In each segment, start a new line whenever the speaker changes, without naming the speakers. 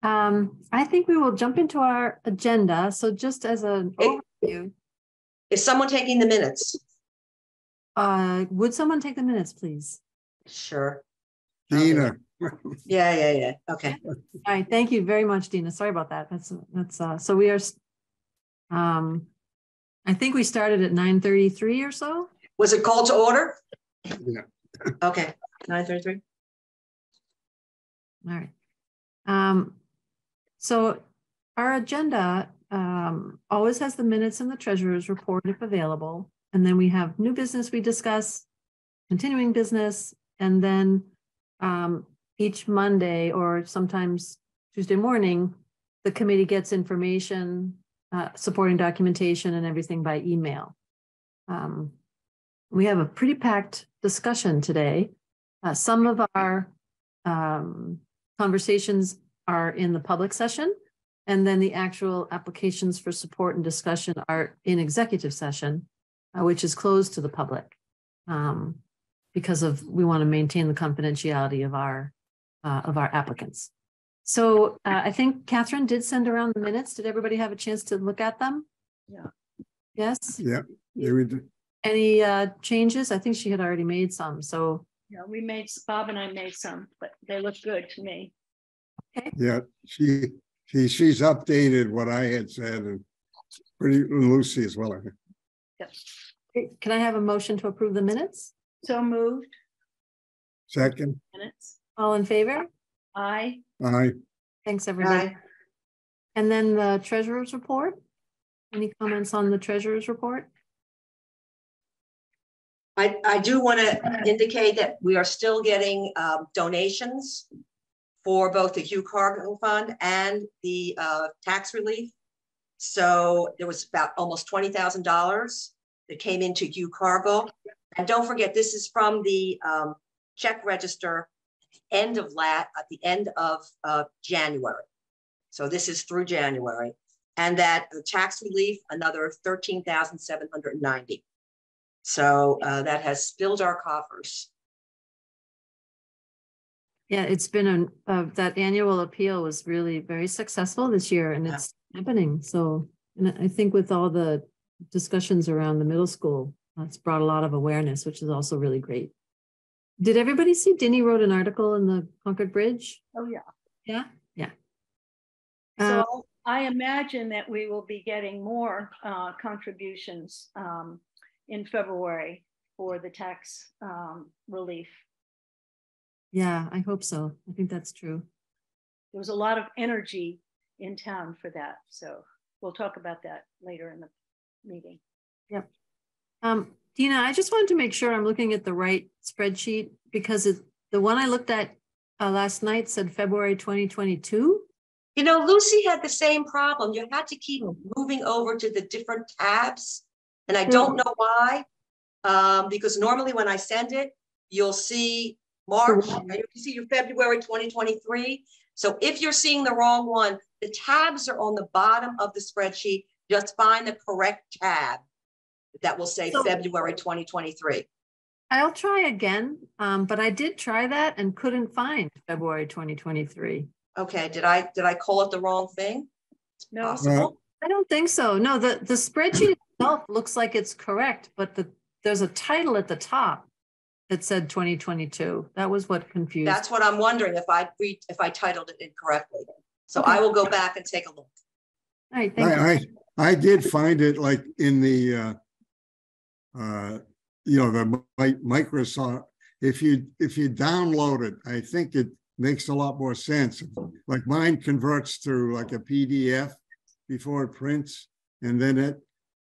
I think we will jump into our agenda. So just as an overview,
Is someone taking the minutes?
would someone take the minutes, please?
Sure.
Dina.
Yeah. Okay.
All right. Thank you very much, Dina. Sorry about that. So we are, I think we started at 9:33 or so.
Was it called to order?
Yeah.
Okay. 9:33.
All right. So our agenda always has the minutes and the treasurer's report if available. And then we have new business we discuss, continuing business, and then each Monday or sometimes Tuesday morning, the committee gets information, supporting documentation and everything by email. We have a pretty packed discussion today. Some of our conversations are in the public session, and then the actual applications for support and discussion are in executive session, which is closed to the public because we want to maintain the confidentiality of our applicants. So I think Catherine did send around the minutes. Did everybody have a chance to look at them?
Yeah.
Yes?
Yeah. We did.
Any changes? I think she had already made some. So
yeah, Bob and I made some, but they look good to me.
Okay.
Yeah, she's updated what I had said, and pretty Lucy as well, I think.
Yep.
Can I have a motion to approve the minutes?
So moved.
Second.
Minutes.
All in favor?
Aye.
Aye.
Thanks, everybody.
Aye.
And then the treasurer's report. Any comments on the treasurer's report?
I do want to indicate that we are still getting donations for both the Hugh Cargill Fund and the tax relief. So there was about almost $20,000 that came into Hugh Cargill. And don't forget, this is from the check register at the end of January. So this is through January. And that the tax relief, another $13,790. So that has filled our coffers.
Yeah, it's been that annual appeal was really very successful this year, and it's happening. So, and I think with all the discussions around the middle school, it's brought a lot of awareness, which is also really great. Did everybody see Dinny wrote an article in the Concord Bridge?
Oh, yeah.
Yeah. Yeah.
So I imagine that we will be getting more contributions in February for the tax relief.
Yeah, I hope so. I think that's true.
There was a lot of energy in town for that. So we'll talk about that later in the meeting.
Yep. Dina, I just wanted to make sure I'm looking at the right spreadsheet, because the one I looked at last night said February 2022.
You know, Lucy had the same problem. You had to keep moving over to the different tabs. And I don't know why, because normally when I send it, you'll see March, and you can see your February 2023. So if you're seeing the wrong one, the tabs are on the bottom of the spreadsheet. Just find the correct tab that will say February 2023.
I'll try again, but I did try that and couldn't find February 2023.
Okay, did I call it the wrong thing? It's
No.
possible.
I don't think so. No, the spreadsheet itself looks like it's correct, but there's a title at the top that said 2022. That was what confused.
That's what I'm wondering, if I titled it incorrectly. So okay. I will go back and take a look.
All right, thank you.
I did find it like in the the Microsoft. If you download it, I think it makes a lot more sense. Like mine converts to like a PDF before it prints, and then it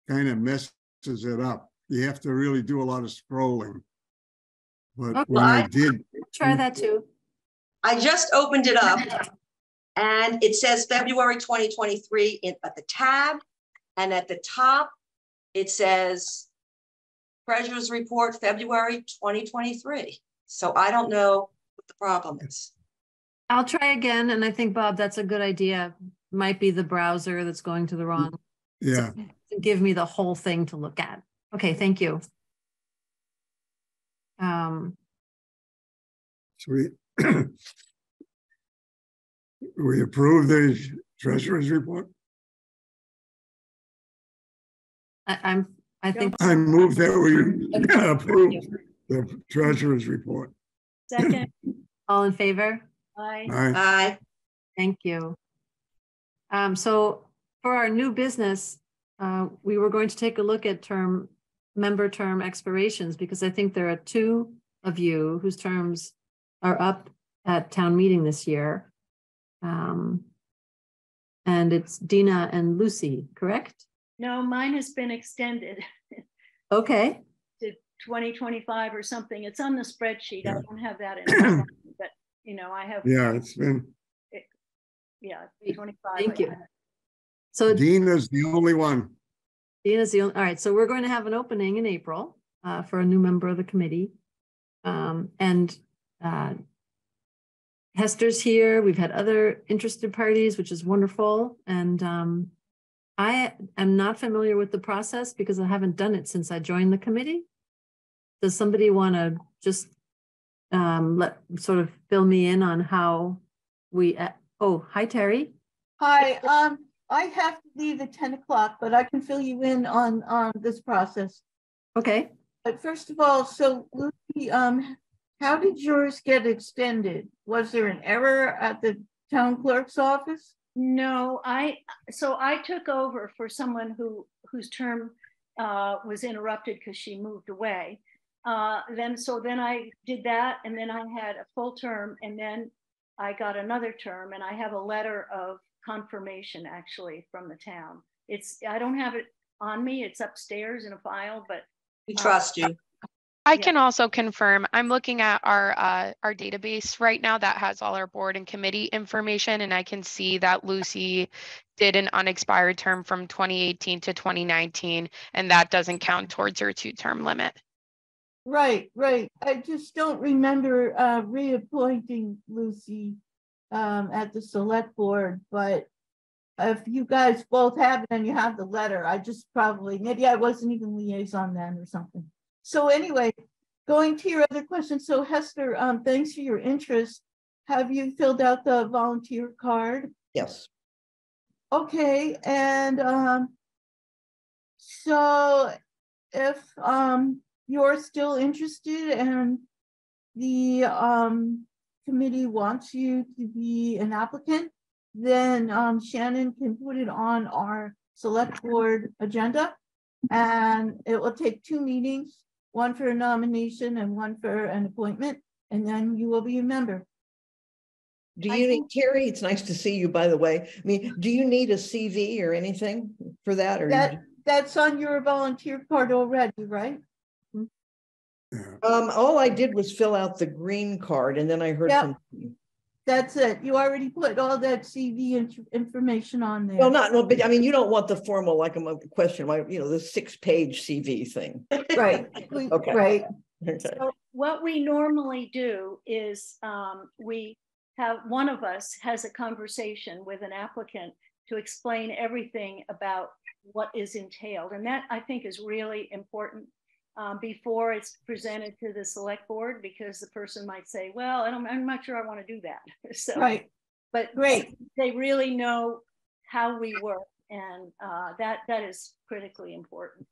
kind of messes it up. You have to really do a lot of scrolling. But
okay,
when I did
try that too.
I just opened it up and it says February 2023 at the tab, and at the top it says Treasurer's Report February 2023. So I don't know what the problem is.
I'll try again, and I think, Bob, that's a good idea. Might be the browser that's going to the wrong.
Yeah.
So give me the whole thing to look at. Okay, thank you.
Sweet. We approve the treasurer's report.
I think.
I move that we approve the treasurer's report.
Second,
All in favor?
aye.
Aye.
Aye.
Thank you. So for our new business, we were going to take a look at member term expirations, because I think there are two of you whose terms are up at town meeting this year. And it's Dina and Lucy, correct?
No, mine has been extended
Okay.
to 2025 or something. It's on the spreadsheet. I
Yeah.
don't have that in, but you know, I have.
Yeah, it's been,
Yeah, 25.
Thank you. So
Dina's the only one.
Dina's the only, all right, so we're going to have an opening in April for a new member of the committee. And Hester's here. We've had other interested parties, which is wonderful. And I am not familiar with the process because I haven't done it since I joined the committee. Does somebody want to just sort of fill me in on how we, oh, hi, Terry.
Hi, I have to leave at 10 o'clock, but I can fill you in on this process.
Okay.
But first of all, so Lucy, how did yours get extended? Was there an error at the town clerk's office?
No, so I took over for someone whose term was interrupted because she moved away. Then I did that, and then I had a full term, and then I got another term, and I have a letter of confirmation actually from the town. I don't have it on me, it's upstairs in a file, but
We trust you.
I can also confirm, I'm looking at our database right now that has all our board and committee information, and I can see that Lucy did an unexpired term from 2018 to 2019, and that doesn't count towards her 2-term limit.
Right. I just don't remember reappointing Lucy at the select board, but if you guys both have it and you have the letter, I just maybe I wasn't even liaison then or something. So anyway, going to your other question. So Hester, thanks for your interest. Have you filled out the volunteer card?
Yes.
Okay, and so if you're still interested and the committee wants you to be an applicant, then Shannon can put it on our select board agenda, and it will take 2 meetings, one for a nomination and one for an appointment, and then you will be a member.
Do you need, Terry, it's nice to see you, by the way. I mean, do you need a CV or anything for that? Or
that's on your volunteer card already, right?
All I did was fill out the green card, and then I heard from you.
That's it. You already put all that CV information on there.
Well, but I mean, you don't want the formal, like a question, like, the 6-page CV thing.
Right.
Okay.
Right.
Okay.
So what we normally do is we have one of us has a conversation with an applicant to explain everything about what is entailed. And that I think is really important before it's presented to the select board, because the person might say, well, I'm not sure I want to do that. So,
right.
But
great.
They really know how we work, and that is critically important.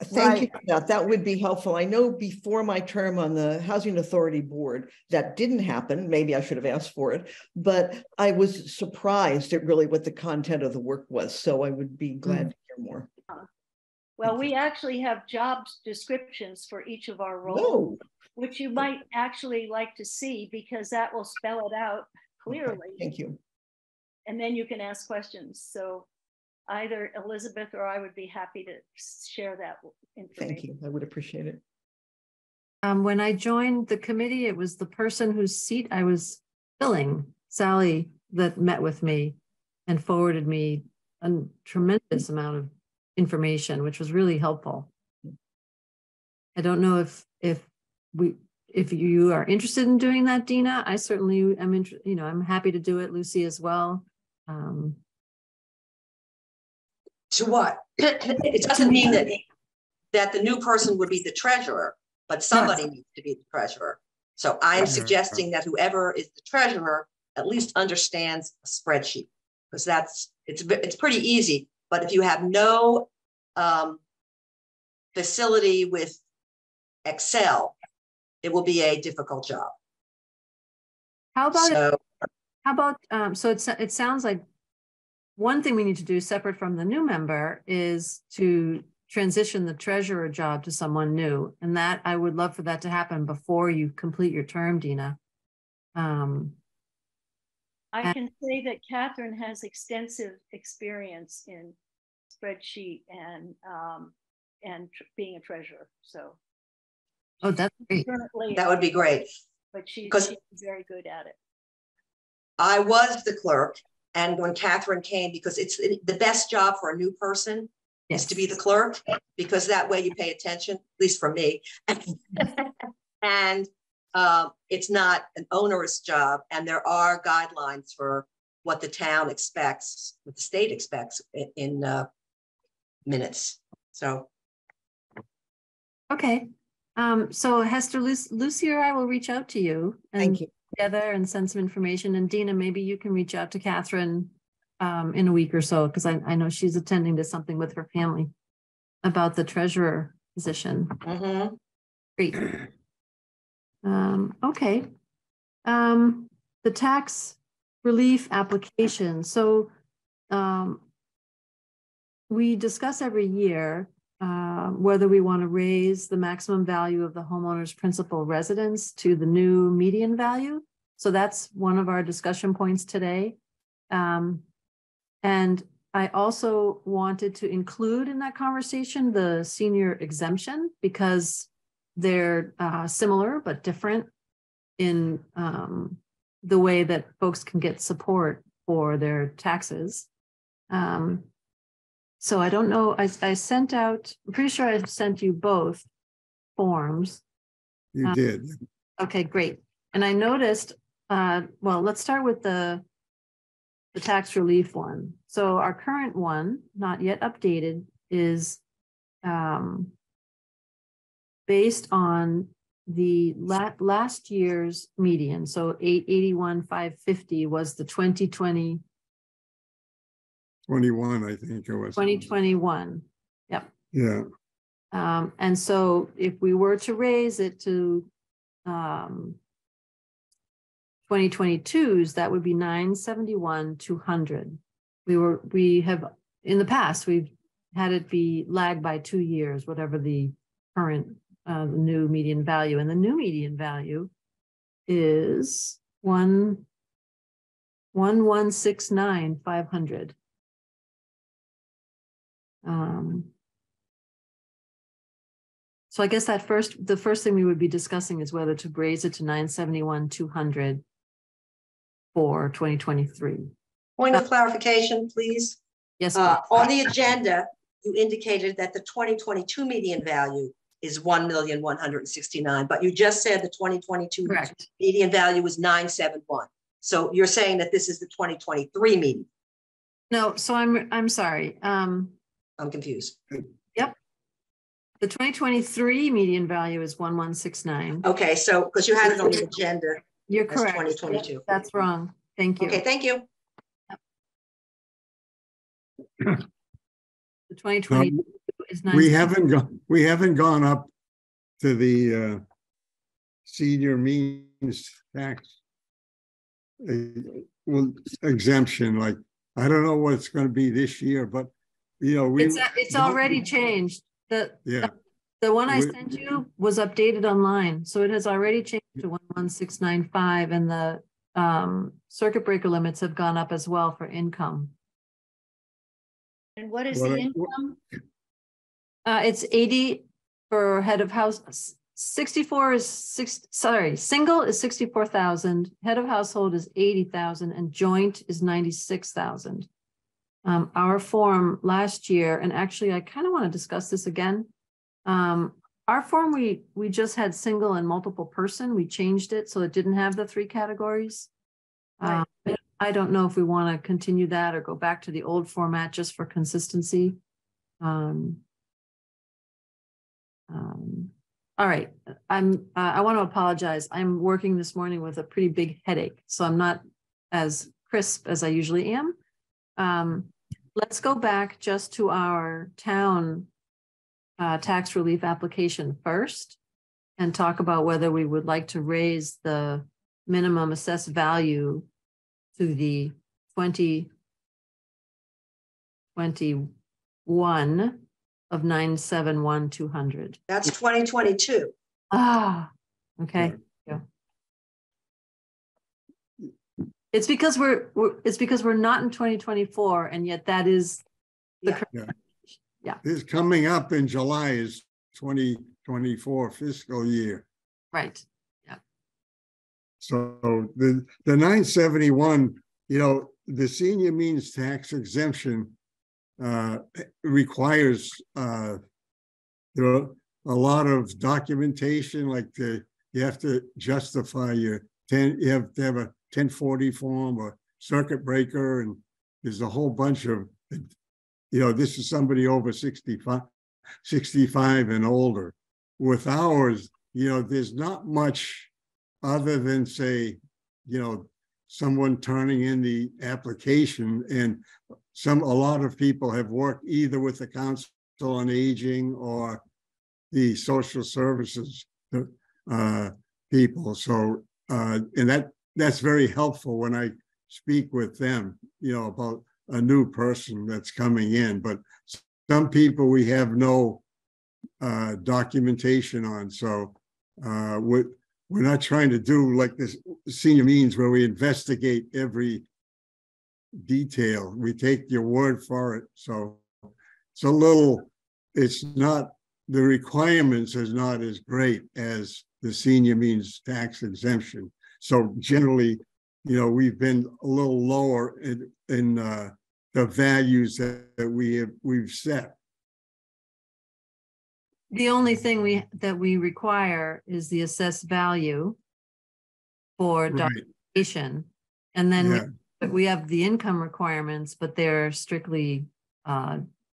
Thank you for that. That would be helpful. I know before my term on the Housing Authority Board, that didn't happen. Maybe I should have asked for it, but I was surprised at really what the content of the work was. So I would be glad to hear more.
Well, we actually have job descriptions for each of our roles, which you might actually like to see, because that will spell it out clearly.
Okay, thank you.
And then you can ask questions. So either Elizabeth or I would be happy to share that information.
Thank you. I would appreciate it.
When I joined the committee, it was the person whose seat I was filling, Sally, that met with me and forwarded me a tremendous amount of information, which was really helpful. I don't know if you are interested in doing that, Dina. I certainly am interested. I'm happy to do it. Lucy as well.
To what? It doesn't mean that the new person would be the treasurer, but somebody needs to be the treasurer. So I'm suggesting that whoever is the treasurer at least understands a spreadsheet, because it's pretty easy. But if you have no facility with Excel, it will be a difficult job.
How about,
So,
so it sounds like one thing we need to do separate from the new member is to transition the treasurer job to someone new. And that I would love for that to happen before you complete your term, Dina.
I can say that Catherine has extensive experience in spreadsheet and being a treasurer. So.
Oh, that's great.
that would be great.
But she's very good at it.
I was the clerk, and when Catherine came, because it's the best job for a new person is to be the clerk, because that way you pay attention, at least for me. And it's not an onerous job, and there are guidelines for what the town expects, what the state expects in minutes. So.
Okay. So Hester, Lucy or I will reach out to you and
Thank you.
together and send some information. And Dina, maybe you can reach out to Catherine in a week or so, because I know she's attending to something with her family about the treasurer position.
Mm-hmm.
Great. Okay. The tax relief application. So we discuss every year whether we want to raise the maximum value of the homeowner's principal residence to the new median value. So that's one of our discussion points today. And I also wanted to include in that conversation the senior exemption, because they're similar but different in the way that folks can get support for their taxes. So I don't know, I sent out, I'm pretty sure I sent you both forms.
You did.
Okay, great. And I noticed, well, let's start with the tax relief one. So our current one, not yet updated, is based on the last year's median. So 881,550 was the 2020.
21, I think it was.
2021. Yep.
Yeah.
And so if we were to raise it to 2022's, that would be 971,200. We have in the past, we've had it be lagged by 2 years, whatever the current the new median value, and the new median value is 1,169,500. So I guess the first thing we would be discussing is whether to raise it to 971,200 for 2023.
Point of clarification, please.
Yes.
On the agenda, you indicated that the 2022 median value is 1,169,000, but you just said the 2022
Correct.
median value was 971. So you're saying that this is the 2023 median?
No, so I'm sorry.
I'm confused.
Yep. The 2023 median value is 1,169.
Okay, so because you had it on the agenda.
You're
as
correct.
2022.
That's wrong. Thank you.
Okay, thank you.
The 2022 is 9.
We haven't gone up to the senior means tax exemption. Like, I don't know what it's going to be this year, but you know,
it's already changed. The one I sent you was updated online, so it has already changed to 11695, and the circuit breaker limits have gone up as well for income.
And what is the income?
It's 80 for head of house. 64 is single is 64,000. Head of household is 80,000, and joint is 96,000. Our form last year, and actually I kind of want to discuss this again. Our form, we just had single and multiple person. We changed it so it didn't have the 3 categories. Right. I don't know if we want to continue that or go back to the old format just for consistency. All right, I want to apologize. I'm working this morning with a pretty big headache, so I'm not as crisp as I usually am. Let's go back just to our town tax relief application first and talk about whether we would like to raise the minimum assessed value to the 2021 of 971,200.
That's 2022.
Ah, okay. Yeah. It's because we're not in 2024, and yet that is the
Yeah.
correct. Yeah.
This coming up in July is 2024 fiscal year.
Right.
So the 971, you know, the senior means tax exemption requires you know, a lot of documentation, like you have to justify you have to have a 1040 form or circuit breaker, and there's a whole bunch of, you know, this is somebody over 65 and older. With ours, you know, there's not much other than, say, you know, someone turning in the application, and a lot of people have worked either with the Council on Aging or the social services people. So and that's very helpful when I speak with them, you know, about a new person that's coming in. But some people we have no documentation on. So we're not trying to do like this senior means where we investigate every detail. We take your word for it. So it's not, the requirements is not as great as the senior means tax exemption. So generally, you know, we've been a little lower in the values that we've set.
The only thing that we require is the assessed value for
Right.
documentation. And then
Yeah.
we have the income requirements, but they're strictly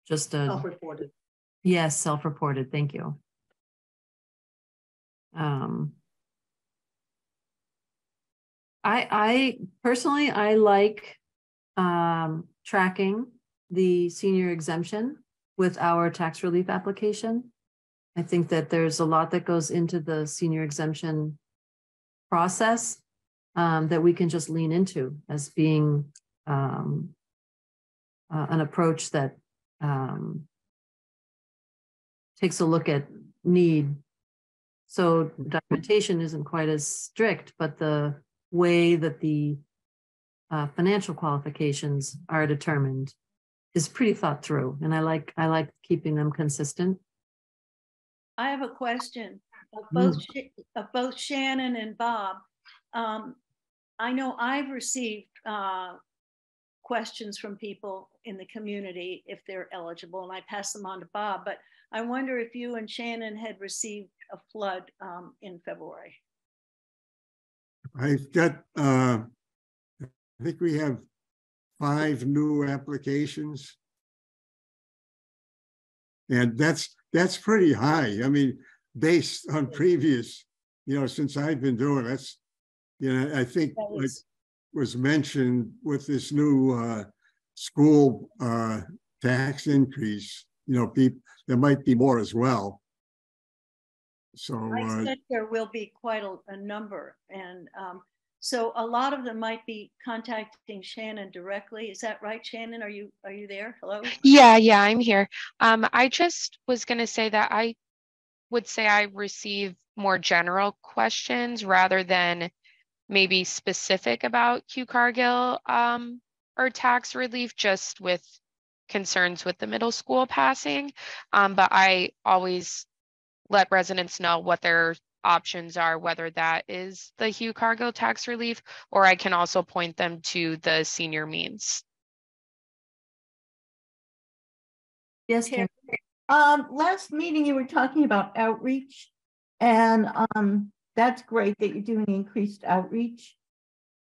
just a
Self-reported.
yes, self-reported. Thank you. I personally, I like tracking the senior exemption with our tax relief application. I think that there's a lot that goes into the senior exemption process that we can just lean into as being an approach that takes a look at need. So documentation isn't quite as strict, but the way that the financial qualifications are determined is pretty thought through, and I like keeping them consistent.
I have a question of both Shannon and Bob. I know I've received questions from people in the community if they're eligible, and I pass them on to Bob, but I wonder if you and Shannon had received a flood in February.
I've got, I think we have 5 new applications. And that's pretty high. I mean, based on previous, you know, since I've been doing that's, you know, I think like was mentioned with this new school tax increase, you know, there might be more as well. So
I expect there will be quite a number, and so a lot of them might be contacting Shannon directly. Is that right, Shannon? Are you there? Hello?
Yeah, I'm here. I just was going to say that I would say I receive more general questions rather than maybe specific about Hugh Cargill or tax relief, just with concerns with the middle school passing. But I always let residents know what their options are, whether that is the Hugh Cargill tax relief, or I can also point them to the senior means.
Yes, Karen.
Last meeting you were talking about outreach, and that's great that you're doing increased outreach.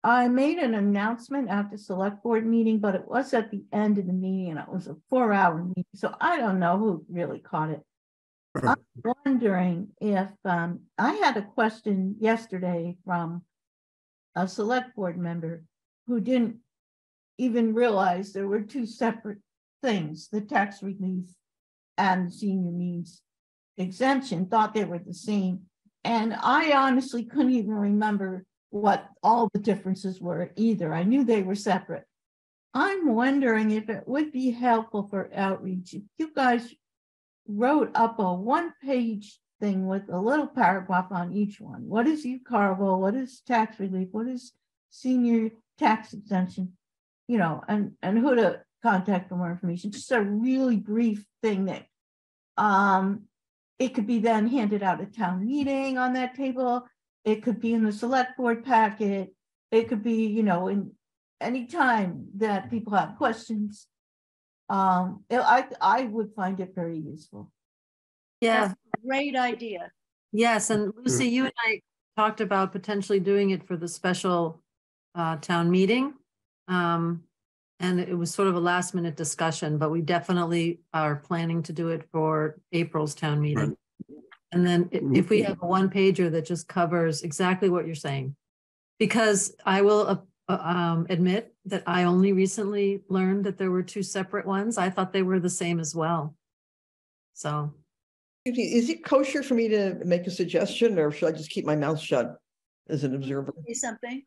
I made an announcement at the select board meeting, but it was at the end of the meeting, and it was a 4-hour meeting, so I don't know who really caught it. I'm wondering if I had a question yesterday from a select board member who didn't even realize there were two separate things, the tax relief and senior means exemption, thought they were the same. And I honestly couldn't even remember what all the differences were either. I knew they were separate. I'm wondering if it would be helpful for outreach if you guys wrote up a one-page thing with a little paragraph on each one. What is Hugh Cargill? What is tax relief? What is senior tax exemption? You know, and who to contact for more information. Just a really brief thing that it could be then handed out at town meeting on that table. It could be in the select board packet. It could be, you know, in any time that people have questions. I would find it very useful.
Yeah.
That's a great idea.
Yes, and Lucy, you and I talked about potentially doing it for the special town meeting. And it was sort of a last minute discussion, but we definitely are planning to do it for April's town meeting. Right. And then if we have a one pager that just covers exactly what you're saying, because I will admit that I only recently learned that there were two separate ones. I thought they were the same as well. So.
Is it kosher for me to make a suggestion, or should I just keep my mouth shut as an observer?
Say something.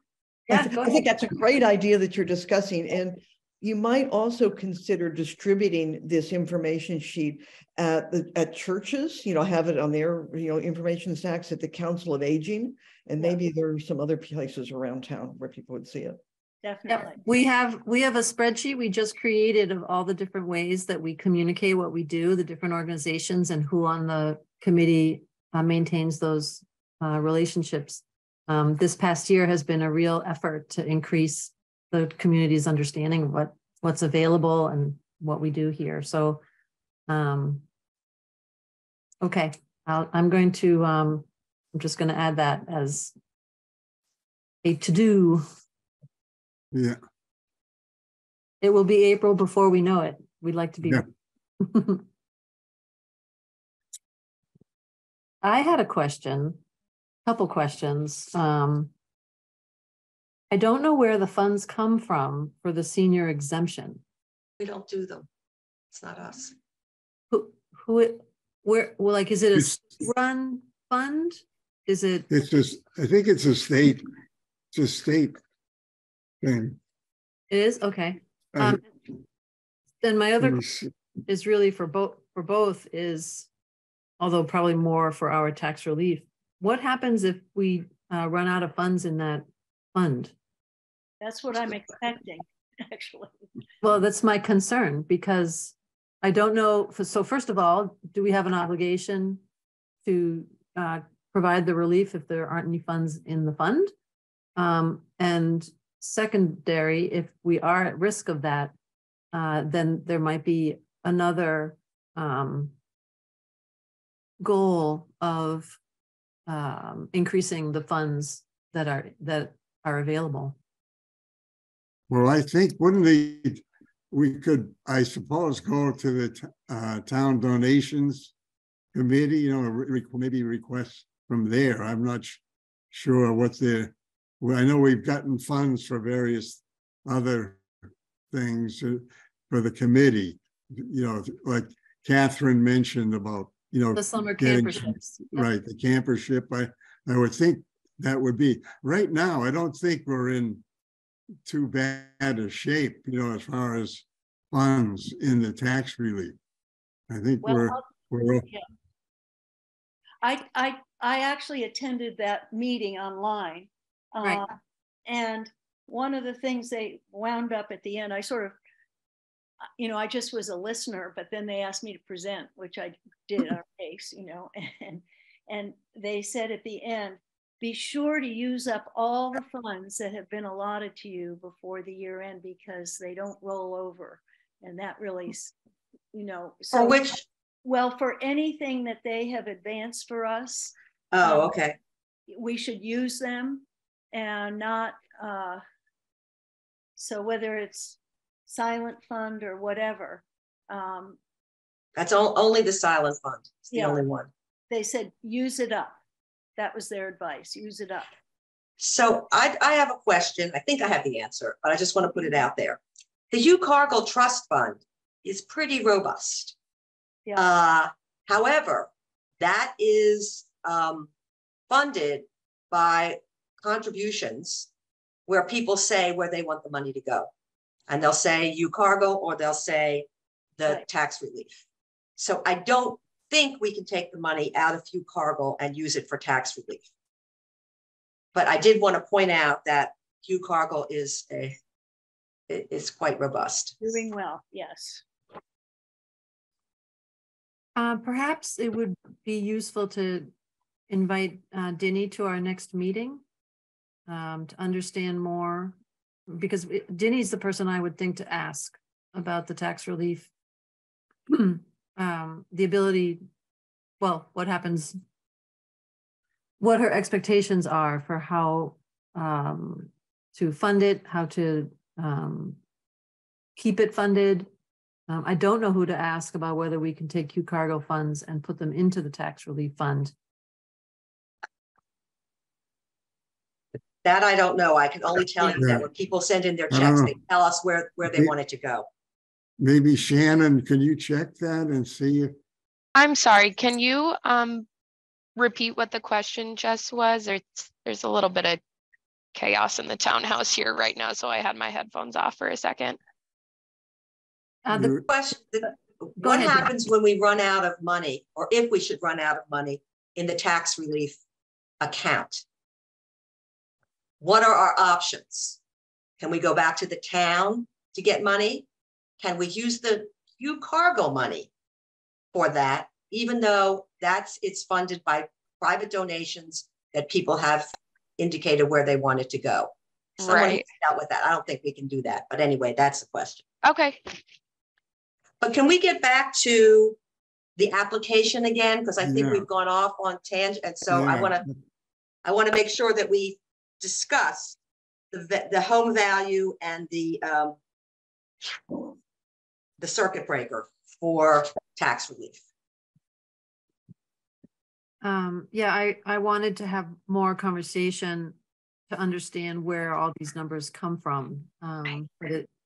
Yeah,
I think that's a great idea that you're discussing. And you might also consider distributing this information sheet at churches, you know, have it on their, you know, information stacks at the Council of Aging. And maybe there are some other places around town where people would see it.
Definitely.
Yeah, we have a spreadsheet we just created of all the different ways that we communicate what we do, the different organizations, and who on the committee maintains those relationships. This past year has been a real effort to increase the community's understanding of what's available and what we do here. So, okay, I'm just going to add that as a to-do.
Yeah.
It will be April before we know it. We'd like to be. Yeah. I had a couple questions. I don't know where the funds come from for the senior exemption.
We don't do them. It's not us.
Where, well, like, is it a run fund? Is it?
It's just, I think it's a state thing.
It is? Okay. Then my other is really for both is, although probably more for our tax relief. What happens if we run out of funds in that fund?
That's what I'm expecting, actually.
Well, that's my concern, because I don't know. So first of all, do we have an obligation to provide the relief if there aren't any funds in the fund? And secondary, if we are at risk of that, then there might be another goal of increasing the funds that are available.
Well, I think we could, I suppose, go to the town donations committee, you know, maybe request from there. I'm not sure what I know we've gotten funds for various other things for the committee, you know, like Catherine mentioned about, you know,
the summer camperships.
Right, the campership. I would think that would be right now. I don't think we're in too bad a shape, you know, as far as funds in the tax relief. I think we're
yeah. I actually attended that meeting online.
Right.
And one of the things they wound up at the end, I sort of, you know, I just was a listener, but then they asked me to present, which I did our case, you know, and they said at the end, be sure to use up all the funds that have been allotted to you before the year end, because they don't roll over. And that really, you know, so
for which?
Well, for anything that they have advanced for us.
Oh, okay.
We should use them and not, so whether it's silent fund or whatever.
That's only the silent fund. It's the only one.
They said, use it up. That was their advice. Use it up.
So I have a question. I think I have the answer, but I just want to put it out there. The Hugh Cargill Trust Fund is pretty robust.
Yeah.
However, that is funded by contributions where people say where they want the money to go. And they'll say Hugh Cargill, or they'll say the
Right.
tax relief. So I don't think we can take the money out of Hugh Cargill and use it for tax relief. But I did want to point out that Hugh Cargill is quite robust.
Doing well, yes.
Perhaps it would be useful to invite Dinny to our next meeting to understand more, because Dinny's the person I would think to ask about the tax relief. The ability, well, what happens, what her expectations are for how to fund it, how to keep it funded. I don't know who to ask about whether we can take Hugh Cargill funds and put them into the tax relief fund.
That I don't know. I can only tell you that when people send in their checks, they tell us where they want it to go.
Maybe Shannon, can you check that and see if,
I'm sorry, can you repeat what the question just was? There's a little bit of chaos in the townhouse here right now, so I had my headphones off for a second.
The
Question,
Go
what
ahead,
happens when we run out of money, or if we should run out of money in the tax relief account? What are our options? Can we go back to the town to get money? Can we use the Hugh Cargill money for that, even though it's funded by private donations that people have indicated where they want it to go? Someone
Right.
dealt with that. I don't think we can do that, but anyway, that's the question.
Okay.
But can we get back to the application again? Because I think
Yeah.
we've gone off on tangent, and so
yeah,
I want to make sure that we discuss the home value and the circuit breaker for tax relief.
Yeah, I wanted to have more conversation to understand where all these numbers come from.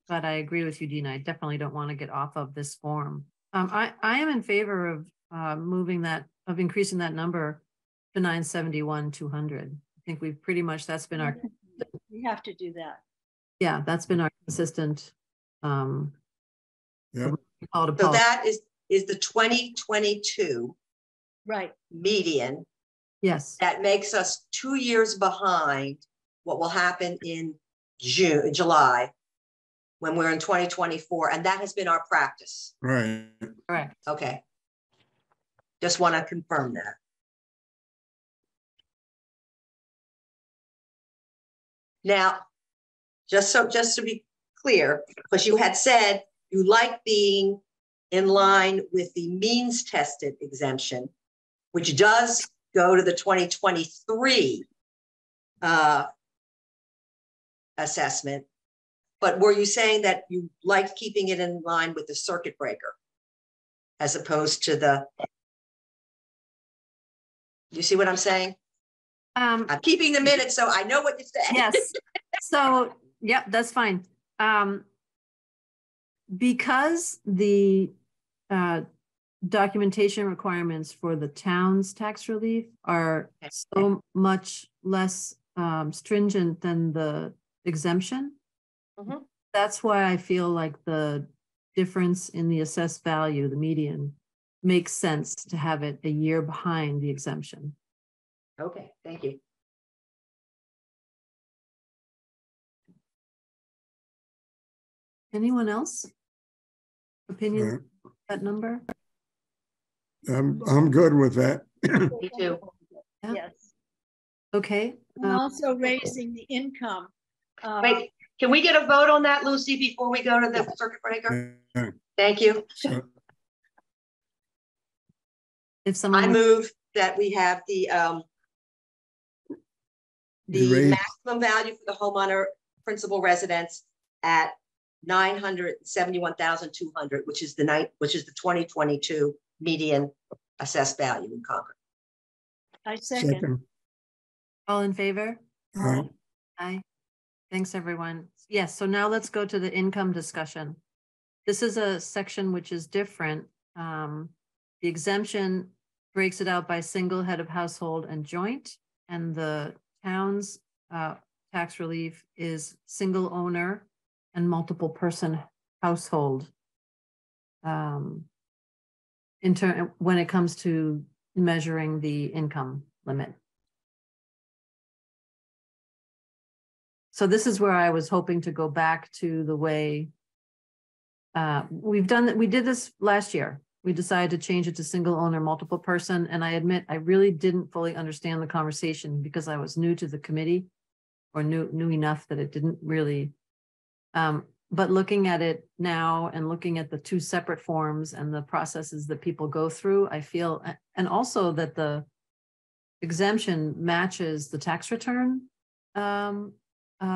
But I agree with you, Dina. I definitely don't want to get off of this form. I am in favor of increasing that number to 971,200. I think we've pretty much, that's been our,
We have to do that.
yeah, that's been our consistent
yeah.
So that is the 2022
Right.
median.
Yes.
That makes us 2 years behind what will happen in July, when we're in 2024, and that has been our practice.
Right.
Correct.
Okay. Just want to confirm that. Now, just to be clear, because you had said you like being in line with the means tested exemption, which does go to the 2023 assessment. But were you saying that you liked keeping it in line with the circuit breaker as opposed to the, you see what I'm saying? I'm keeping the minutes, so I know what you said.
Yes. So, yep, that's fine. Because the documentation requirements for the town's tax relief are so much less stringent than the exemption.
Mhm.
That's why I feel like the difference in the assessed value, the median, makes sense to have it a year behind the exemption.
Okay, thank you.
Anyone else? Opinion on that number?
I'm good with that.
Me too.
Yeah.
Yes.
Okay.
And also raising the income.
Wait, can we get a vote on that, Lucy, before we go to the circuit breaker? Thank you.
So,
If someone
I
would-
move that we have the
raise-
maximum value for the homeowner principal residence at 971,200, which is the 2022 median assessed value in Concord.
I second.
second,
all in favor? Aye. Thanks, everyone. Yes, so now let's go to the income discussion. This is a section which is different. The exemption breaks it out by single head of household and joint, and the town's tax relief is single owner and multiple person household. When it comes to measuring the income limit. So this is where I was hoping to go back to the way we did this last year. We decided to change it to single owner, multiple person. And I admit, I really didn't fully understand the conversation because I was new to the committee, or knew enough that it didn't really, but looking at it now and looking at the two separate forms and the processes that people go through, I feel, and also that the exemption matches the tax return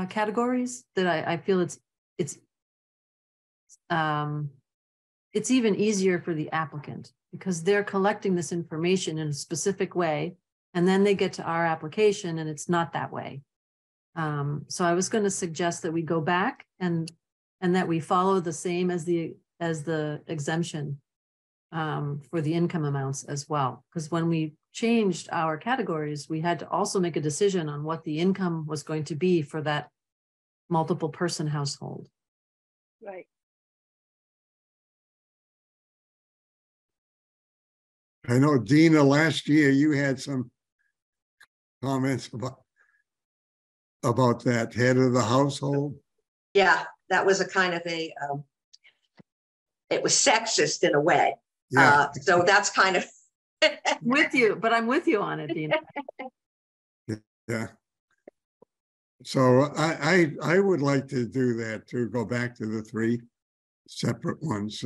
categories, that I feel it's even easier for the applicant because they're collecting this information in a specific way, and then they get to our application and it's not that way. So I was going to suggest that we go back and that we follow the same as the exemption for the income amounts as well. Because when we changed our categories, we had to also make a decision on what the income was going to be for that multiple person household.
Right.
I know, Dina, last year you had some comments about that head of the household.
Yeah, that was a kind of a, it was sexist in a way.
Yeah.
So that's kind of.
With you, but I'm with you on it, Dina.
Yeah. So I would like to do that, to go back to the three separate ones.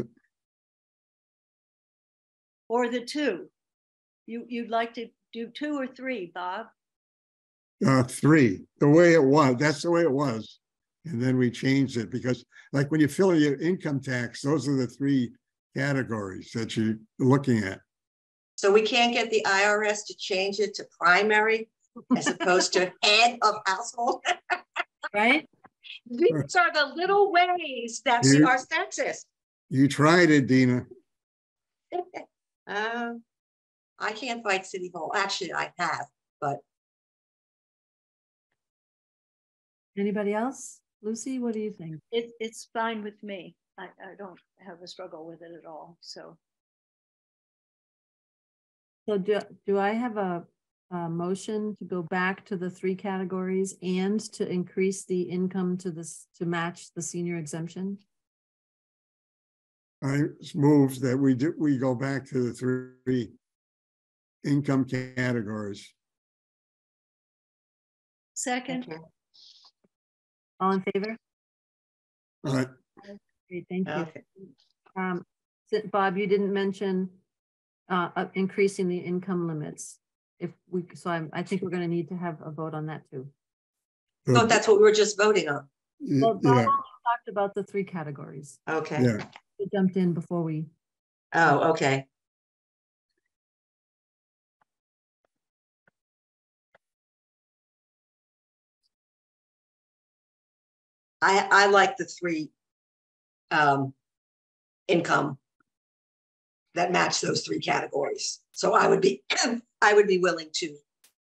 Or the two. You'd like to do 2 or 3, Bob?
3, the way it was, that's the way it was. And then we changed it because, like, when you fill in your income tax, those are the 3 categories that you're looking at.
So we can't get the IRS to change it to primary as opposed to head of household.
Right?
These are the little ways that we are sexist.
You tried it, Dina.
I can't fight City Hall. Actually, I have, but.
Anybody else? Lucy, what do you think?
It's fine with me. I don't have a struggle with it at all. So
do I have a motion to go back to the 3 categories and to increase the income to match the senior exemption?
I moved that we go back to the 3 income categories.
second.
Okay.
All in favor?
Great,
Thank you.
Okay.
Bob, you didn't mention increasing the income limits. I think we're going to need to have a vote on that too.
So that's what we were just voting on.
Well, Bob only talked about the 3 categories.
Okay.
Yeah.
We jumped in before we.
Oh, okay. I like the 3 income that match those 3 categories. So I would be willing to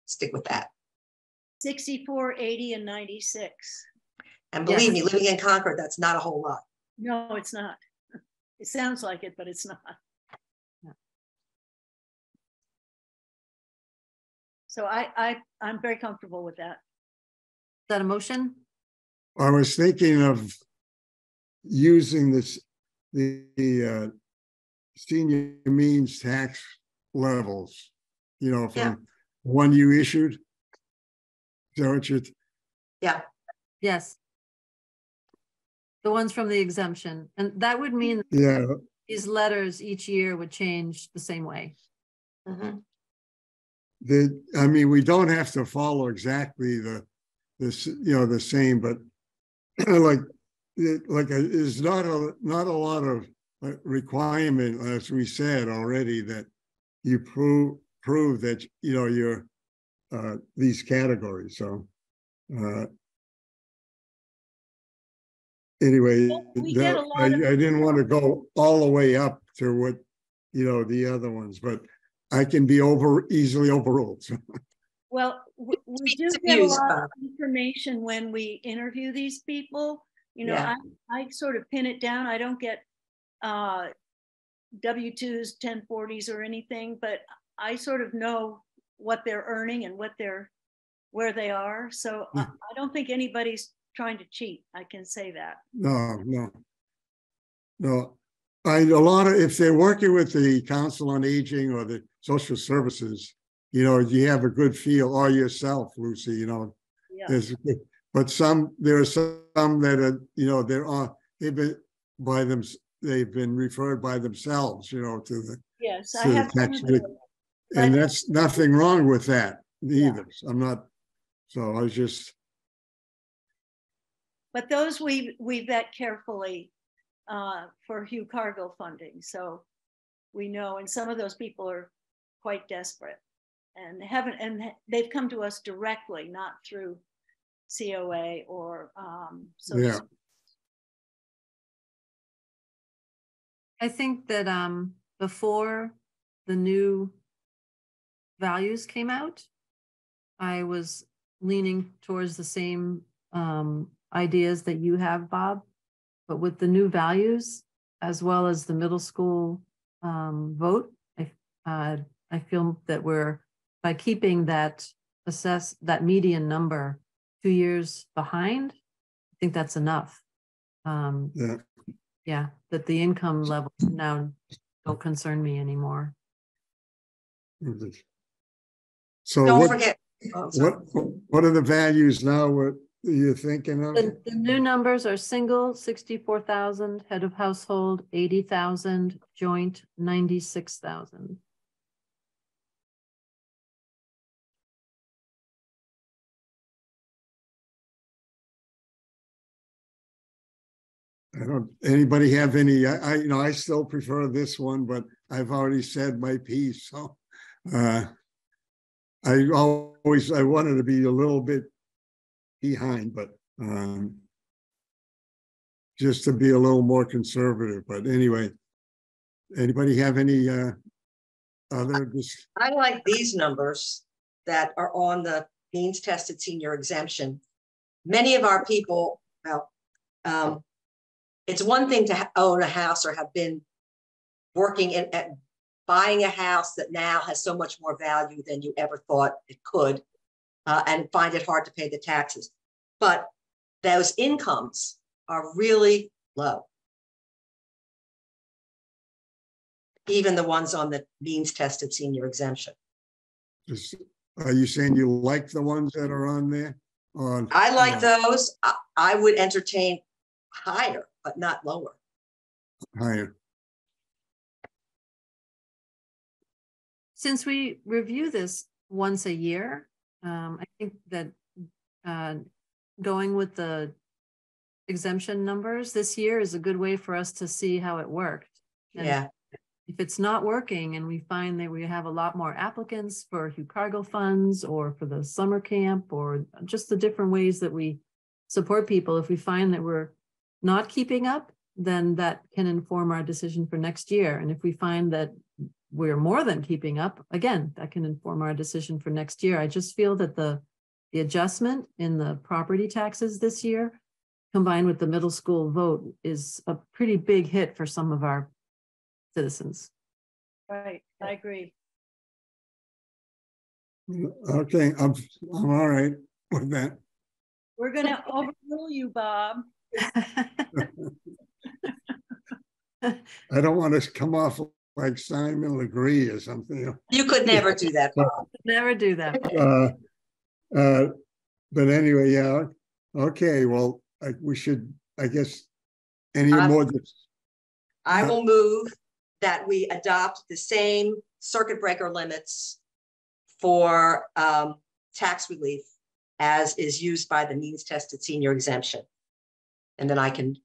stick with that.
64, 80, and 96.
And believe me, living in Concord, that's not a whole lot.
No, it's not. It sounds like it, but it's not.
Yeah.
So I'm very comfortable with that.
Is that a motion?
I was thinking of using the senior means tax levels, from one you issued. Is that what you're?
Yeah.
Yes. The ones from the exemption. And that would mean these letters each year would change the same way.
Mm-hmm.
I mean, we don't have to follow exactly the same, but there's not a lot of requirement, as we said already, that you prove that you're these categories. So Anyway,
We get a lot of-
I didn't want to go all the way up to what, the other ones, but I can be easily overruled.
Well, we do
It's
get a
abused,
lot
Bob.
of information when we interview these people.
Yeah.
I sort of pin it down. I don't get W-2s, 1040s or anything, but I sort of know what they're earning and where they are. So I don't think anybody's trying to cheat. I can say that.
No. If they're working with the Council on Aging or the Social Services, you have a good feel, or yourself, Lucy,
Yeah.
but there are some that are, they've been referred by themselves, to the.
Yes,
to
I
the
have some
tax
of
rate.
those.
And
But-
that's nothing wrong with that either. I'm not, so I was just.
But those we vet carefully for Hugh Cargill funding. So we know, and some of those people are quite desperate and they've come to us directly, not through COA or
Yeah.
I think that before the new values came out, I was leaning towards the same ideas that you have, Bob. But with the new values, as well as the middle school vote, I feel that by keeping that median number 2 years behind, I think that's enough. Yeah, that the income levels now don't concern me anymore.
So
Don't forget.
what are the values now? What are you thinking of?
The new numbers are single 64,000, head of household 80,000, joint 96,000.
Anybody have any, I still prefer this one, but I've already said my piece. So I wanted to be a little bit behind, but just to be a little more conservative. But anyway, anybody have any other?
I like these numbers that are on the means tested senior exemption. Many of our people, it's one thing to own a house or have been working at buying a house that now has so much more value than you ever thought it could, and find it hard to pay the taxes. But those incomes are really low. Even the ones on the means tested senior exemption.
Are you saying you like the ones that are on there?
I like those. I would entertain higher, but not lower.
Higher.
Since we review this once a year, I think that going with the exemption numbers this year is a good way for us to see how it worked. And
Yeah.
if it's not working and we find that we have a lot more applicants for Hugh Cargill funds or for the summer camp or just the different ways that we support people, if we find that we're not keeping up, then that can inform our decision for next year. And if we find that we're more than keeping up, again, that can inform our decision for next year. I just feel that the adjustment in the property taxes this year, combined with the middle school vote, is a pretty big hit for some of our citizens.
Right, I agree.
Okay, I'm all right with that.
We're gonna overrule you, Bob.
I don't want to come off like Simon Legree or something.
You could never do that, Bob.
Never do that.
But anyway, yeah. Okay, well, we should, I guess, any more.
I will move that we adopt the same circuit breaker limits for tax relief as is used by the means tested senior exemption. And then I can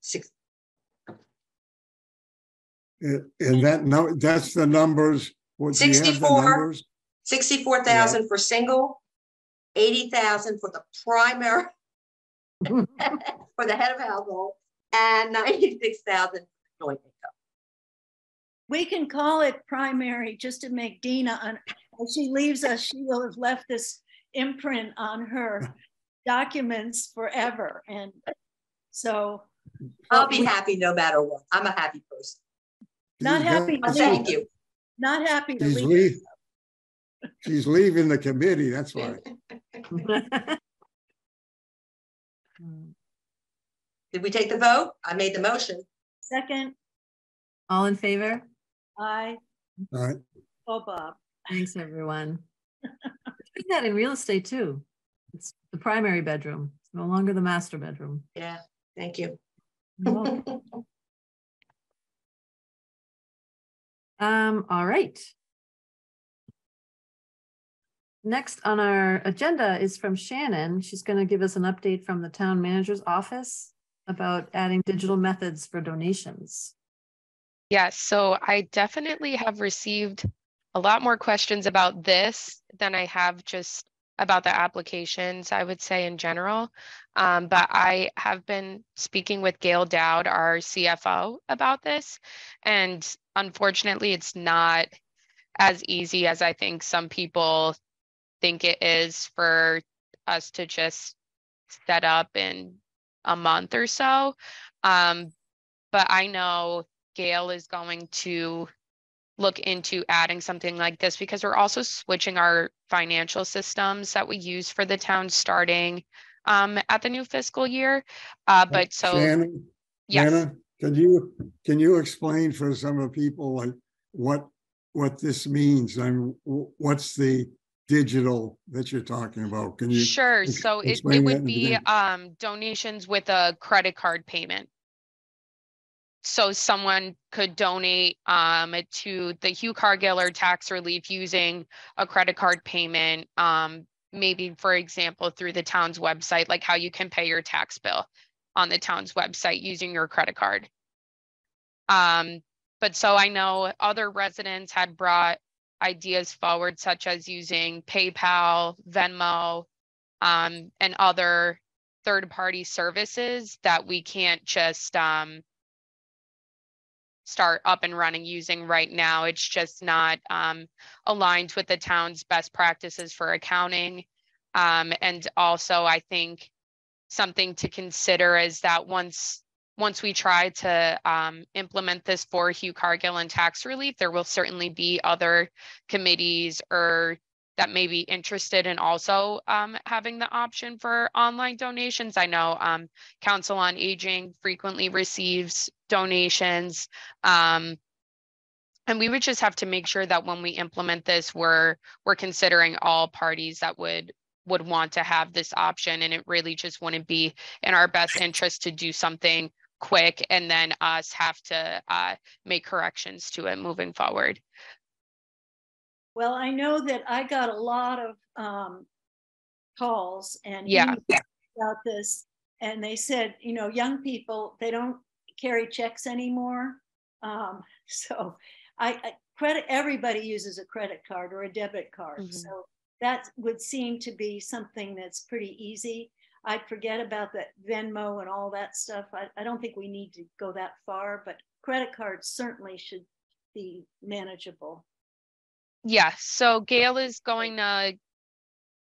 And that's the numbers. What, do you have the numbers?
64,000 for single, 80,000 for the primary for the head of household and 96,000 joint income.
We can call it primary just to make Dina, when she leaves us, she will have left this imprint on her documents forever. And so
I'll be happy no matter what. I'm a happy person.
not happy to
Thank
leave.
you.
Not happy to
She's
leave.
She's leaving the committee, that's why.
Did we take the vote? I made the motion.
Second,
All in favor?
I,
All right.
oh, Bob.
Thanks, everyone. Do that in real estate too. It's the primary bedroom. It's no longer the master bedroom.
Yeah, thank you.
All right. Next on our agenda is from Shannon. She's going to give us an update from the town manager's office about adding digital methods for donations.
Yes, so I definitely have received a lot more questions about this than I have just about the applications, I would say in general. But I have been speaking with Gail Dowd, our CFO, about this. And unfortunately, it's not as easy as I think some people think it is for us to just set up in a month or so. But I know Gail is going to look into adding something like this because we're also switching our financial systems that we use for the town starting at the new fiscal year. But so
Shannon,
yes.
Anna, can you explain for some of the people like what this means and what's the digital that you're talking about? Can you
Sure. So it would be donations with a credit card payment. So someone could donate to the Hugh Cargill or tax relief using a credit card payment, maybe, for example, through the town's website, like how you can pay your tax bill on the town's website using your credit card. But so I know other residents had brought ideas forward, such as using PayPal, Venmo, and other third-party services that we can't just start up and running using right now. It's just not aligned with the town's best practices for accounting. And also, I think something to consider is that once we try to implement this for Hugh Cargill and tax relief, there will certainly be other committees or that may be interested in also having the option for online donations. I know Council on Aging frequently receives donations. And we would just have to make sure that when we implement this, we're considering all parties that would want to have this option. And it really just wouldn't be in our best interest to do something quick and then us have to make corrections to it moving forward.
Well, I know that I got a lot of calls and
yeah
emails about this, and they said, you know, young people, they don't carry checks anymore. So everybody uses a credit card or a debit card. Mm-hmm. So that would seem to be something that's pretty easy. I'd forget about that Venmo and all that stuff. I don't think we need to go that far, but credit cards certainly should be manageable.
Yeah, so Gail is going to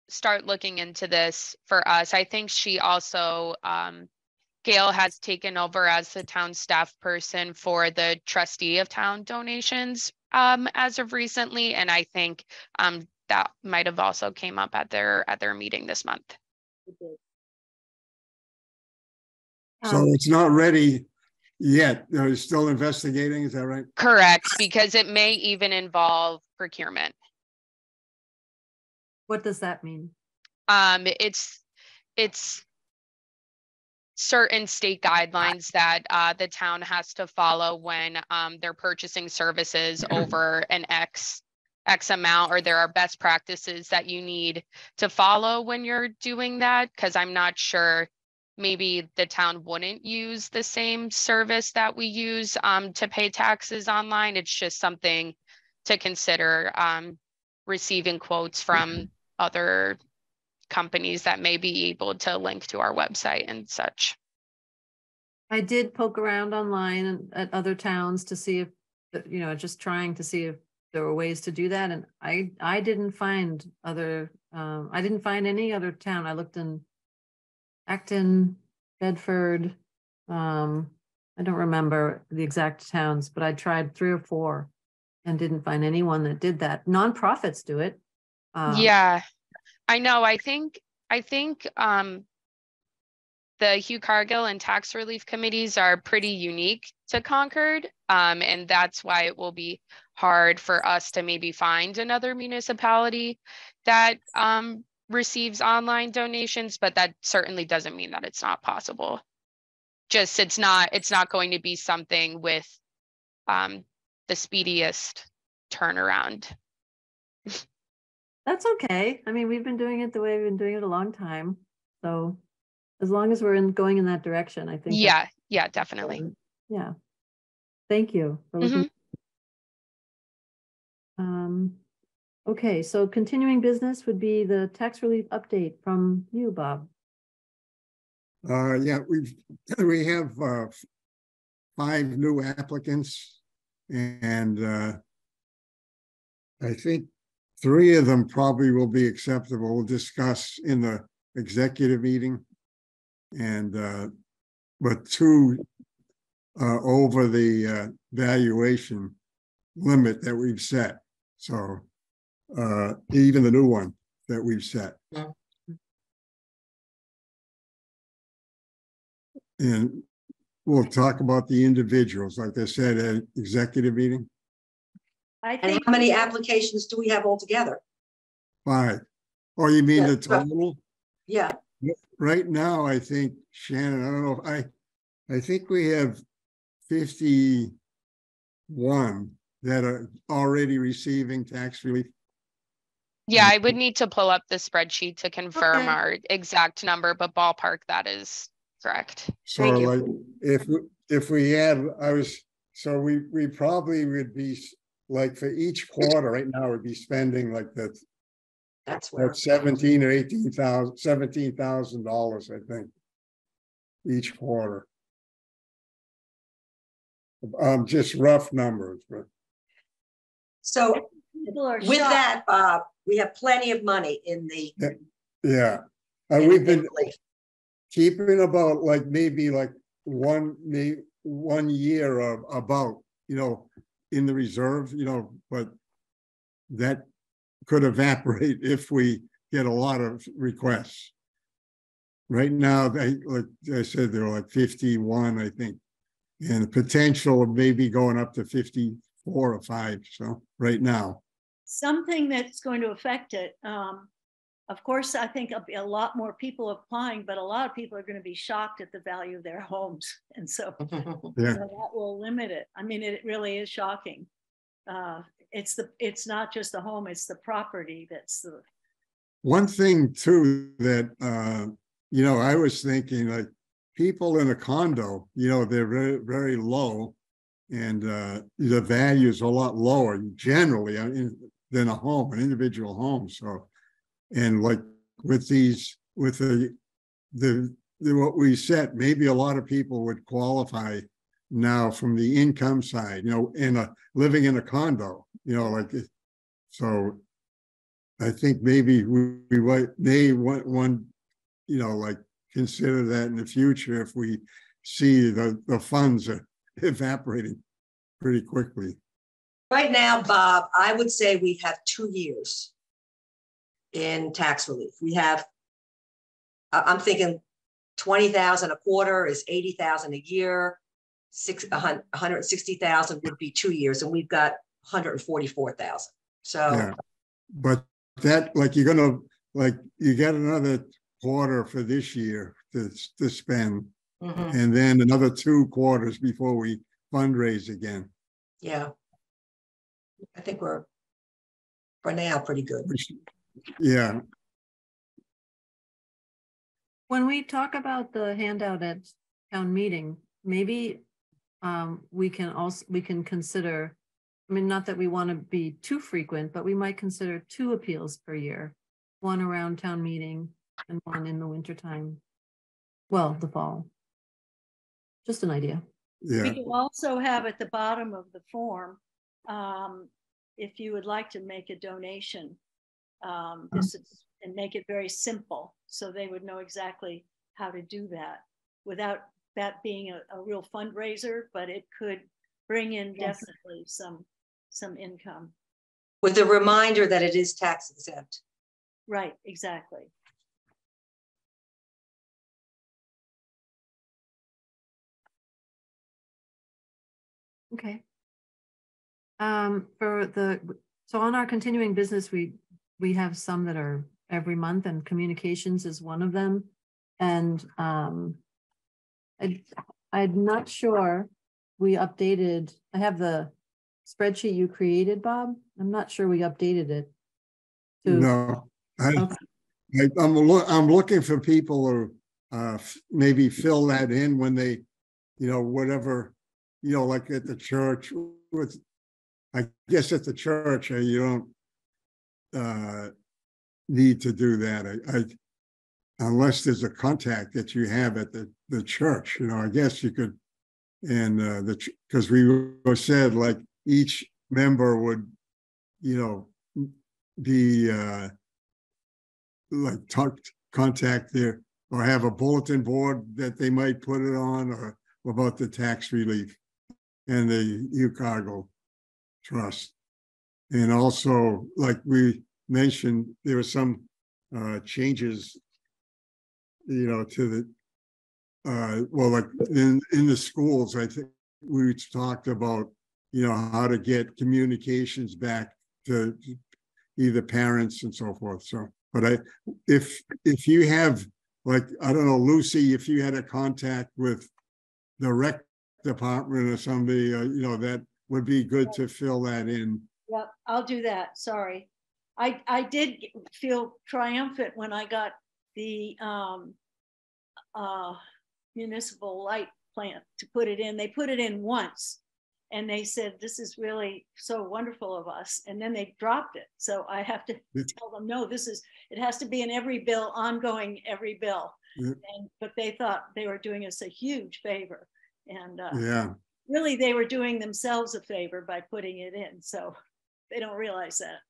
start looking into this for us. I think she also, Gail has taken over as the town staff person for the trustee of town donations as of recently. And I think that might have also came up at their meeting this month.
So it's not ready yet. They're still investigating, is that right?
Correct, because it may even involve procurement.
What does that mean?
It's certain state guidelines that the town has to follow when they're purchasing services over an X amount, or there are best practices that you need to follow when you're doing that. Because I'm not sure, maybe the town wouldn't use the same service that we use to pay taxes online. It's just something to consider, receiving quotes from other companies that may be able to link to our website and such.
I did poke around online and at other towns to see if, just trying to see if there were ways to do that. And I didn't find I didn't find any other town. I looked in Acton, Bedford. I don't remember the exact towns, but I tried 3 or 4 and didn't find anyone that did that. Nonprofits do it.
Yeah, I know. I think the Hugh Cargill and tax relief committees are pretty unique to Concord. And that's why it will be hard for us to maybe find another municipality that receives online donations, but that certainly doesn't mean that it's not possible. Just it's not going to be something with the speediest turnaround.
That's okay. I mean, we've been doing it the way we've been doing it a long time. So as long as we're going in that direction, I think.
Yeah, definitely.
Yeah. Thank you for looking. Okay, so continuing business would be the tax relief update from you, Bob.
Yeah, we have 5 new applicants, and I think 3 of them probably will be acceptable. We'll discuss in the executive meeting, and but 2 over the valuation limit that we've set. So even the new one that we've set.
Yeah.
And we'll talk about the individuals, like I said, at executive meeting.
I
And
think
how many applications do we have altogether?
5. Oh, you mean
Yeah,
the total?
Yeah,
Right now, I think, Shannon, I don't know, I think we have 51 that are already receiving tax relief.
Yeah, I would need to pull up the spreadsheet to confirm
Okay.
our exact number, but ballpark that is correct.
So
Thank you.
like if we had, we probably would be like for each quarter right now would be spending like
that's where.
that 17 or 18,000, $17,000, I think, each quarter. Just rough numbers, but
So
people are
with
shocked.
that, Bob, we have plenty of money in the.
yeah. We've been keeping about like maybe like one year of about, in the reserve, but that could evaporate if we get a lot of requests. Right now, like I said, there are like 51, I think, and the potential of maybe going up to 54 or 5. So right now.
Something that's going to affect it. Of course, I think a lot more people applying, but a lot of people are going to be shocked at the value of their homes. And so
Yeah.
that will limit it. I mean, it really is shocking. It's not just the home, it's the property that's the.
One thing too that, I was thinking like people in a condo, they're very, very low, and the value is a lot lower generally than a home, an individual home. So, and like with the what we set, maybe a lot of people would qualify now from the income side, living in a condo, so I think maybe we may want, like consider that in the future if we see the funds are evaporating pretty quickly.
Right now, Bob, I would say we have 2 years in tax relief. We have, I'm thinking 20,000 a quarter is 80,000 a year. 160,000 would be 2 years, and we've got 144,000. So,
yeah, but that you get another quarter for this year to spend, and then another 2 quarters before we fundraise again.
Yeah, I think we're for now pretty good.
Yeah.
When we talk about the handout at town meeting, maybe we can consider, I mean, not that we want to be too frequent, but we might consider 2 appeals per year. one around town meeting and one in the wintertime. Well, the fall. Just an idea.
We
Yeah,
can also have at the bottom of the form, if you would like to make a donation, this is, and make it very simple, so they would know exactly how to do that without that being a real fundraiser, but it could bring in definitely some income.
With a reminder that it is tax exempt.
Right, exactly.
Okay. So on our continuing business, we have some that are every month, and communications is one of them. And I'm not sure we updated, I have the spreadsheet you created, Bob. I'm not sure we updated it.
no,
Okay.
I'm looking for people who maybe fill that in when they, whatever, like at the church with, I guess at the church, you don't need to do that. Unless there's a contact that you have at the church, I guess you could, and because we were said like each member would, be like contact there or have a bulletin board that they might put it on, or about the tax relief and the Hugh Cargill Trust. And also, like we mentioned, there were some changes, to the well, like in the schools. I think we talked about, how to get communications back to either parents and so forth. So, but if you have, like, I don't know, Lucy, if you had a contact with the rec department or somebody, that would be good to fill that in.
Yep, I'll do that. Sorry. I did feel triumphant when I got the municipal light plant to put it in. They put it in once and they said, this is really so wonderful of us. And then they dropped it. So I have to tell them, no, it has to be in every bill, ongoing every bill. But they thought they were doing us a huge favor. And
Yeah.
really they were doing themselves a favor by putting it in. So they don't realize that.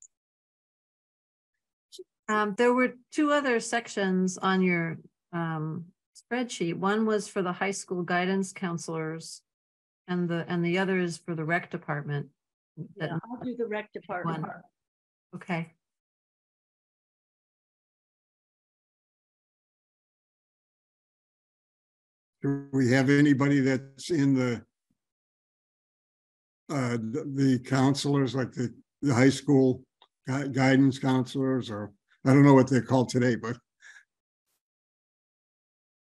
There were two other sections on your spreadsheet. One was for the high school guidance counselors, and the other is for the rec department.
Yeah, I'll do the rec department.
One. Okay.
Do we have anybody that's in the counselors, like the high school guidance counselors, or I don't know what they're called today, but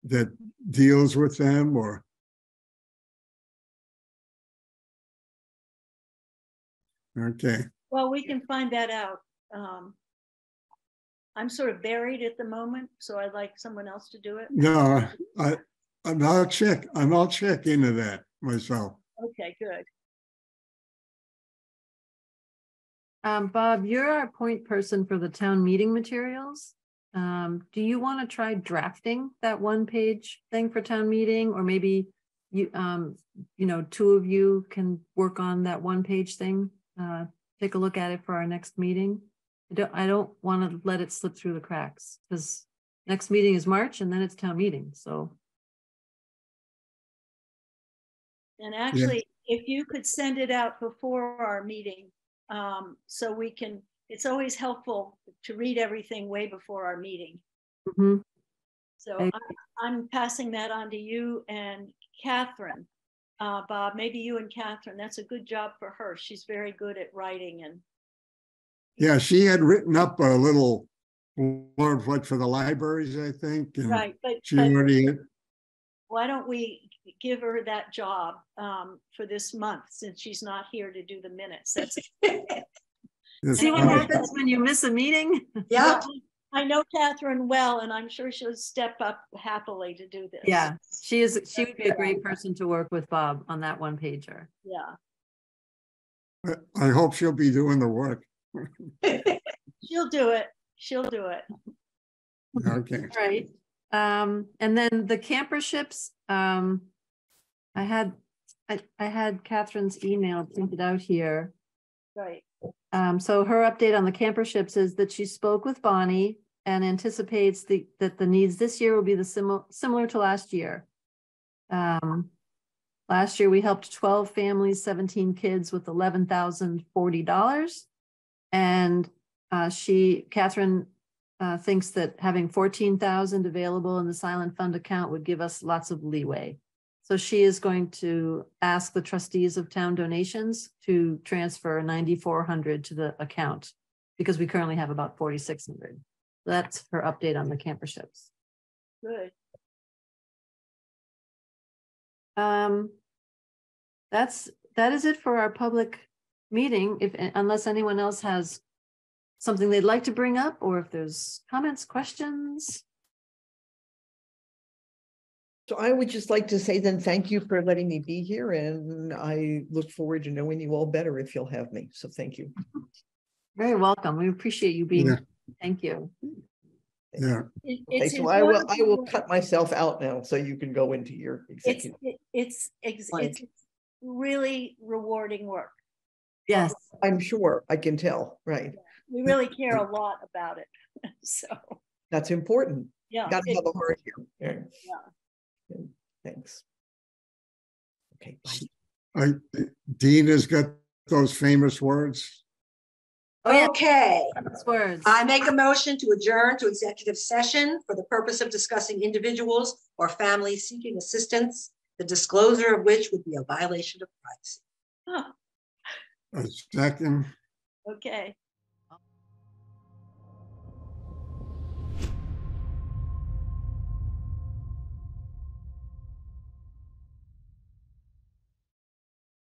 that deals with them, or? Okay.
Well, we can find that out. I'm sort of buried at the moment, so I'd like someone else to do it.
No, I'll check into that myself.
Okay, good.
Bob, you're our point person for the town meeting materials. Do you want to try drafting that one-page thing for town meeting, or maybe you, two of you can work on that one-page thing? Take a look at it for our next meeting. I don't want to let it slip through the cracks, because next meeting is March and then it's town meeting. So.
And actually, if you could send it out before our meeting, so we can, it's always helpful to read everything way before our meeting.
Mm-hmm.
So I'm passing that on to you and Catherine. Bob, maybe you and Catherine, that's a good job for her. She's very good at writing. And
yeah, she had written up a little blurb like for the libraries, I think. And
right, but
she already had.
Why don't we give her that job for this month, since she's not here to do the minutes? That's
see what happens when you miss a meeting.
Yeah.
I know Catherine well, and I'm sure she'll step up happily to do this.
Yeah, she would be a great person to work with, Bob, on that one pager.
Yeah.
I hope she'll be doing the work.
She'll do it. She'll do it.
Okay.
All right. And then the camperships, I had Catherine's email printed out here.
Right.
So her update on the camperships is that she spoke with Bonnie and anticipates that the needs this year will be similar to last year. Last year we helped 12 families, 17 kids with $11,040. And Catherine thinks that having 14,000 available in the silent fund account would give us lots of leeway. So she is going to ask the trustees of town donations to transfer 9,400 to the account because we currently have about 4,600. That's her update on the camperships.
Good.
That is it for our public meeting. Unless anyone else has something they'd like to bring up, or if there's comments, questions.
So I would just like to say then thank you for letting me be here, and I look forward to knowing you all better if you'll have me. So thank you.
Very welcome. We appreciate you being here. Thank you.
Yeah.
Okay, so I will cut myself out now so you can go into your executive.
It's really rewarding work.
Yes.
I'm sure, I can tell, right?
We really care a lot about it. So
that's important.
Yeah.
Got to have a heart here.
Yeah.
Thanks. Okay, bye.
Dean has got those famous words.
Oh, yeah.
Okay.
Words.
I make a motion to adjourn to executive session for the purpose of discussing individuals or families seeking assistance, the disclosure of which would be a violation of privacy.
Huh.
A second.
Okay.